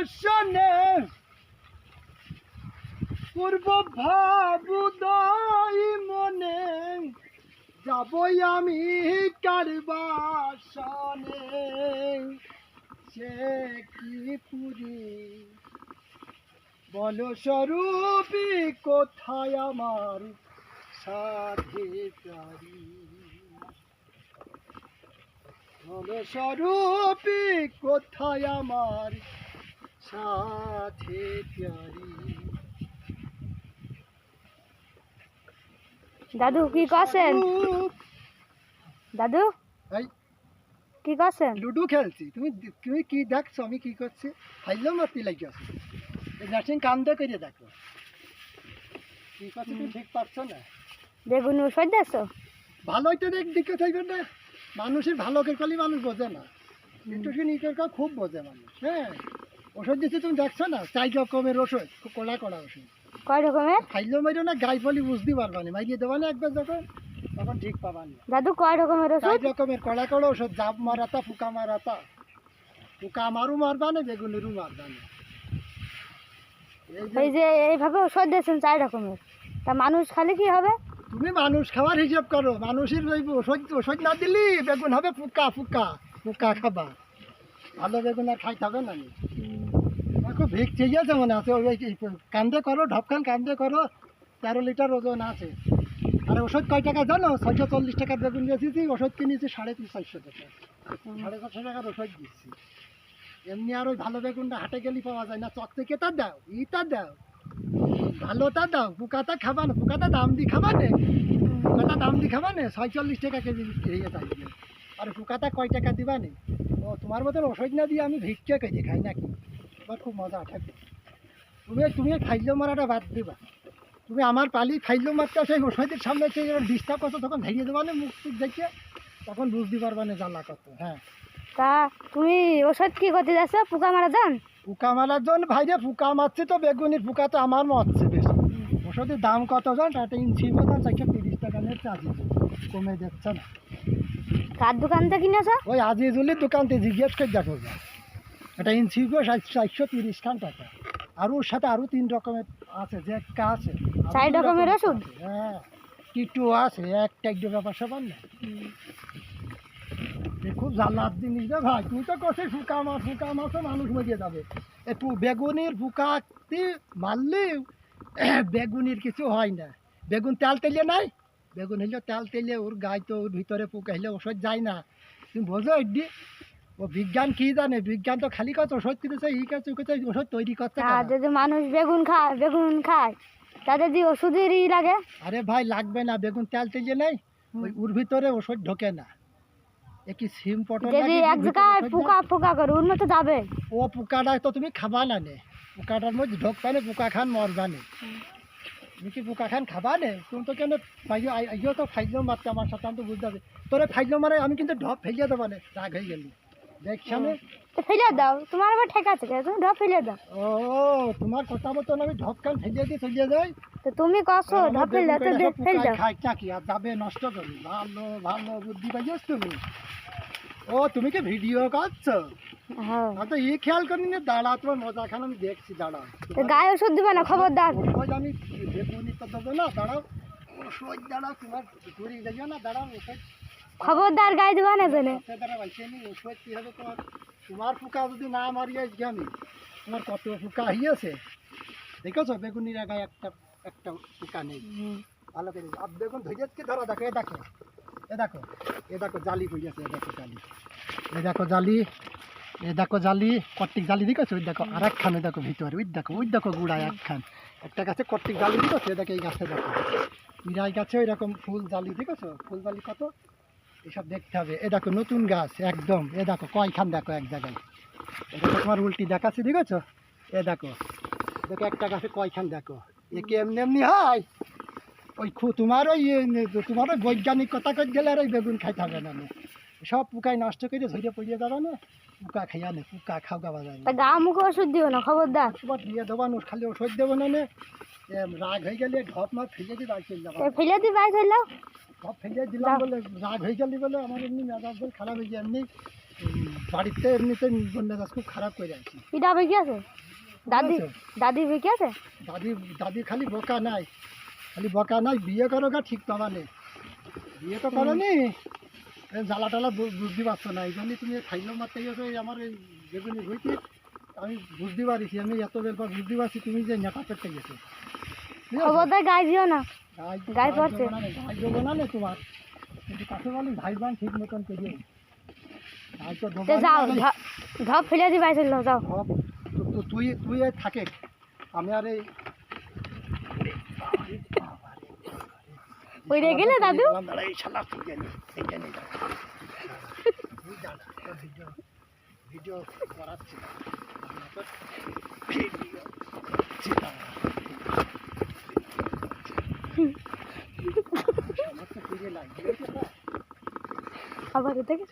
দর্শনে পূর্ব ভাবুদয় মনে যাবই আমি কারবাসনে সে কি পুরী বল স্বরূপী কোথায় আমার সাধে প্যারি বল স্বরূপী কোথায় আমার সাথে প্যারি। দাদু কি করছেন? দাদু এই কি করছেন? লুডো খেলছি। তুমি তুমি কি দেখছো আমি কি করছি? হাইলো মারতে লাগে আছে এই নার্সিং কান্দে করে দেখো কি করছি তুমি ঠিক পাচ্ছ না। বেগুন ওষুধ দিয়েছো? ভালোই তো দিকে থাকবে না, মানুষের ভালো করলে মানুষ বোঝে না, একটু নিকের খুব বোঝে মানুষ। হ্যাঁ ওষুধ দিচ্ছি তুমি দেখছো না, 4 রকমের ওষুধ, খুব কড়া কড়া ওষুধ। কয় রকমের? খাইলেও মাইরো না, গাই ফলি বুঝতে পারবা না, মাইরিয়ে দেবা না একবার যখন তখন ঠিক পাবা না। দাদু কয় রকমের ওষুধ? 4 রকমের কড়া কড়া ওষুধ, জাপ মারাতা, ফুকা মারাতা। ফুকা আমারও মারবা না, বেগুনেরও মারবা না। এই যে এইভাবে ওষুধ দিয়েছেন 4 রকমের, তা মানুষ খালে কি হবে? তুমি মানুষ খাওয়ার হিসাব করো, মানুষের ওই ওষুধ না দিলি বেগুন হবে ফুকা ফুকা, ফুকা খাবা, ভালো বেগুন আর খাইতে হবে না। খুব ভিক চেয়ে আছে মনে আছে, ওই কান্দে করো, ঢপকান কান্দে করো, 13 লিটার ওজন আছে। আর ওষুধ কয় টাকা জানো? 640 টাকার বেগুন বেঁচেছি, ওষুধ কিনেছি 450 টাকা, 450 টাকার ওষুধ দিচ্ছি। এমনি আর ওই ভালো বেগুনটা হাটে গেলে পাওয়া যায় না, চকচকেটা দাও, ইটা দাও, ভালোটা দাও, পোকাটা খাবা না, পোকাটা দাম দিয়ে খাবা নে, পোকাটা দাম দিয়ে খাবা নে, 46 টাকা কেজি হয়ে থাকবে। আর পোকাটা কয় টাকা দিবা নে? ও তোমার মতন ওষুধ না দিয়ে আমি ভিক্ষা কেজি খাই নাকি? আমার খুব মজা থাকবে। তুমি খাইলো মারাটা বাদ দিবা, তুমি আমার পালি খাইলো মারটা সেই ওষুধের সামনে সেই ডিস্টার্ব করছো, তখন ধরিয়ে দেবা না, মুখ টুক দেখে তখন বুঝতে পারবা না জ্বালা কত। হ্যাঁ তা তুমি ওষুধ কি করতে যাচ্ছ? পোকা মারা যান? পোকা মারার জন্য ভাইরে, পোকা মারছে তো বেগুনির পোকা তো আমার মরছে বেশি। ওষুধের দাম কত জান? একটা ইঞ্চি দাম 430 টাকা নিচ্ছে, আজিজ কমে যাচ্ছে না। কার দোকান থেকে কিনেছ? ওই আজিজুলের দোকান থেকে জিজ্ঞেস করে দেখো, একটা ইঞ্চি 430 টাকা। আর ওর সাথে আরও 3 রকমের আছে, যে একটা আছে 4 রকমের ওষুধ? হ্যাঁ কিটু আছে, একটা একটু ব্যাপার সবার না। খুব জ্বালার জিনিস রে ভাই, তুই তো করছিস ফুকা মাছও মানুষ মরিয়ে যাবে। একটু বেগুনের ফুকাতে মারলেও বেগুনের কিছু হয় না। বেগুন তেল তেলে নাই, বেগুন হইলেও তেল তেলে ওর গায়ে তো ওর ভিতরে পোকা হইলে ওষুধ যায় না। তুমি বোঝো এডি, ও বিজ্ঞান কি জানে? বিজ্ঞান তো খালি কত ওষুধ কিনেছে, ই কাছে ওষুধ তৈরি করতে। যদি মানুষ বেগুন খায় তাদের যে ওষুধেরই লাগে? আরে ভাই লাগবে না, বেগুন তেল তেলে নেই, ওই ওর ভিতরে ওষুধ ঢোকে না। একই সিম পটল যদি এক জায়গায় পোকা করে ওর মতো যাবে। ও পোকাটা তো তুমি খাবা না নে, পোকাটার মধ্যে ঢোকবা না, পোকা খান মরবা নে। তুমি কি পোকা খান খাবা নে? তুমি তো কেন আইও তো ফাইলেও মারতে আমার সাথে, আমি তো বুঝতে পারছি তোরে ফাইলেও মারে, আমি কিন্তু ঢপ ফেলিয়ে দেবো না, রাগ হয়ে গেলি দেখছানে। ফেলে দাও, তোমার আবার ঠেকা আছে, তুমি ঢপ ফেলে দাও। ও তোমার কথা মতন আমি ঢপ খান ফেলিয়ে দিয়ে চলিয়ে যাই। তো তুমি কছো ঢপ ফেলে দাও, তো ফেলে দাও। খাই চাকি আর যাবে নষ্ট করি, ভালো ভালো বুদ্ধি পাইছ তুমি। ও তুমি কি ভিডিও করছো? হ্যাঁ তো এই খেয়াল করি না, দাঁড়া তোমার মজা খান আমি দেখছি, দাঁড়াও। গায়ে ওষুধ দিবে না, খবরদার। ওষুধ আমি বেগুনি তো দেবো না, দাঁড়াও ওষুধ, দাঁড়াও তোমার ঘুরে যাইও না, দাঁড়াও ওষুধ, খবরদার গায়ে দিবা না জানে। দাঁড়া বাইছে নি ওষুধ কি হবে তোমার? তোমার পোকা যদি না মারিয়ে আমি, তোমার কত পোকা হইয়াছে দেখেছো? বেগুনির গায়ে একটা একটা পোকা নেই, ভালো করে আর বেগুন ধৈর্যকে ধরো, দেখো এ দেখো, এ দেখো, এ দেখো জালি হইয়াছে, এ দেখো জালি, এ দেখো জালি, এ দেখো জালি, কর্তিক জালি দেখেছো? ওই দেখো আর একখান, ওই দেখো ভিতরে, ওই দেখো গুড়ায় একখান, একটা গাছে কর্তিক জালি দেখেছো? এ দেখো এই গাছে দেখো, মিরাই গাছে ওই রকম ফুল জালি দেখেছো? ফুল জালি কত, এসব দেখতে হবে। এ দেখো নতুন গাছ একদম, এ দেখো কয়খান দেখো এক জায়গায়, এ দেখো তোমার উল্টি দেখাচ্ছি দেখেছো? এ দেখো, দেখো একটা গাছে কয়খান দেখো, একে এমনি এমনি হয়। ওই তোমার ওই বৈজ্ঞানিক কথা কই গেলে আর ওই বেগুন খাইতে হবে না, সব পোকায় নষ্ট করে ঝরে পড়িয়ে যাবে না, পোকা খাইয়া নে, পোকা খাও গাওয়া যায় না। গা মুখে ওষুধ দিও না, খবরদার। তোমার দিয়ে দেবা না, খালি ওষুধ দেবো না, রাগ হয়ে গেলে ঢপ মার ফেলে দিয়ে বাড়ি চলে যাবো। ফেলে দি বাই ফেললো, ঢপ ফেলে দিলাম বলে রাগ হয়ে গেলি বলে আমার এমনি মেজাজ খারাপ হয়ে যায়, এমনি বাড়িতে এমনিতে বন্যা গাছ খুব খারাপ করে আছে। এটা বেঁকে আছে দাদি, দাদি বেঁকে আছে। দাদি দাদি খালি বকা নাই, খালি বকা নাই, বিয়ে করো গা ঠিক পাবা নেই, বিয়ে তো করো নি, জ্বালা টালা বুঝতে পারছো না, এই জন্যই তুমি খাইলেও মারতে গেছো। এই আমার এই বেগুনি হইতে আমি বুঝতে পারিছি, আমি এত বের পর বুঝতে পারছি তুমি যে নেতা করতে গেছো। খবরদার গায়ে দিও না, গায়ে পড়ছে। ভাই দেবো না নে তোমার, কিন্তু কাছে বলি ভাই বান ঠিক মতন করিও। ভাই তো তো যাও, ধপ ফেলে দিবা চল যাও। তুই তুই থাকে, আমি আর এই ওই রে গেলে দাদু। এই শালা তুই জানি এইখানে ভিডিও করাচ্ছি আবার দেখে